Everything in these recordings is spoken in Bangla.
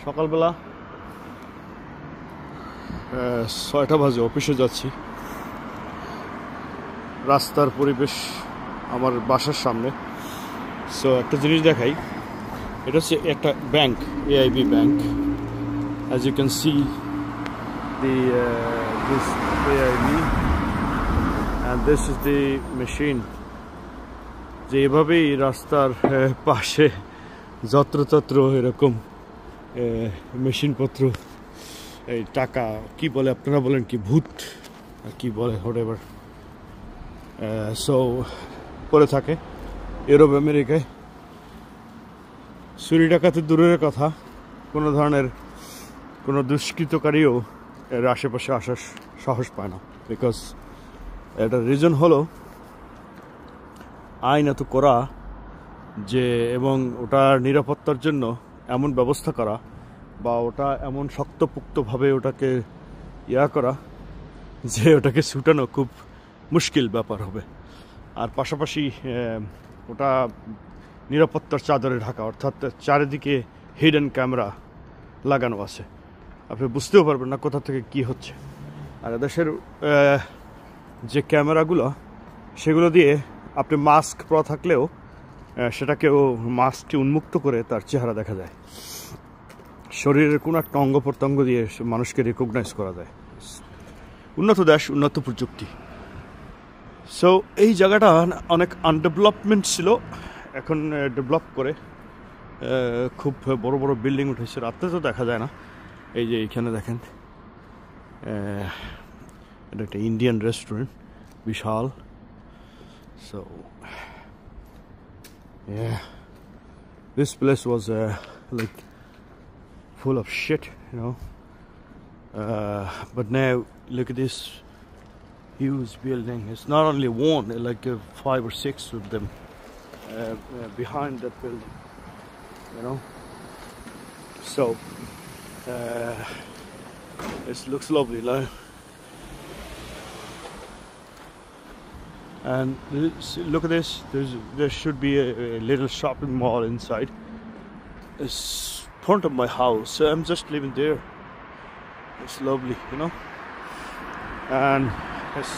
সকালবেলা 6টা বাজে, অফিসে যাচ্ছি। রাস্তার পরিবেশ আমার বাসার সামনে। সো একটা জিনিস দেখাই, এটা হচ্ছে একটা bank, AIB bank. As you can see this AIB and this is the machine. যে এভাবেই রাস্তার পাশে যত্রতত্র এরকম মেশিনপত্র, এই টাকা কি বলে আপনারা বলেন কি, ভূত কি বলে, হোয়াটএভার, সো করে থাকে ইউরোপ আমেরিকায়। চুরি ডাকাতি দূরের কথা, কোনো ধরনের কোনো দুষ্কৃতকারীও এর আশেপাশে আসার সাহস পায় না। বিকজ এটার রিজন হলো আইন এত করা যে, এবং ওটার নিরাপত্তার জন্য এমন ব্যবস্থা করা, বা ওটা এমন শক্তপোক্তভাবে ওটাকে করা যে ওটাকে ছুটানো খুব মুশকিল ব্যাপার হবে। আর পাশাপাশি ওটা নিরাপত্তার চাদরে ঢাকা, অর্থাৎ চারিদিকে হিডেন ক্যামেরা লাগানো আছে, আপনি বুঝতেও পারবেন না কোথা থেকে কি হচ্ছে। আর দেশের যে ক্যামেরাগুলো, সেগুলো দিয়ে আপনি মাস্ক পরা থাকলেও সেটাকেও মাস্কটি উন্মুক্ত করে তার চেহারা দেখা যায়, শরীরের কোনো একটা অঙ্গ প্রত্যঙ্গ দিয়ে মানুষকে রিকগনাইজ করা যায়। উন্নত দেশ, উন্নত প্রযুক্তি। সো এই জায়গাটা অনেক আনডেভেলপমেন্ট ছিল, এখন ডেভেলপ করে খুব বড় বড় বিল্ডিং উঠেছে। রাত্রে তো দেখা যায় না। এই যে এইখানে দেখেন, এটা একটা ইন্ডিয়ান রেস্টুরেন্ট, বিশাল। So yeah, this place was like full of shit, you know, but now look at this huge building. It's not only one, like 5 or 6 of them behind that building, you know. So it looks lovely, like. And look at this, there should be a little shopping mall inside. It's front of my house, so I'm just living there. It's lovely, you know. And it's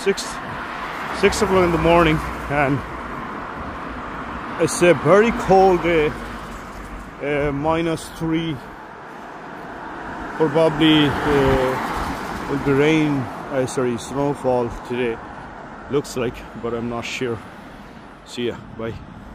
6 o'clock in the morning, and it's a very cold day, -3. Probably will be rain, snowfall today, looks like, but I'm not sure. See ya, bye.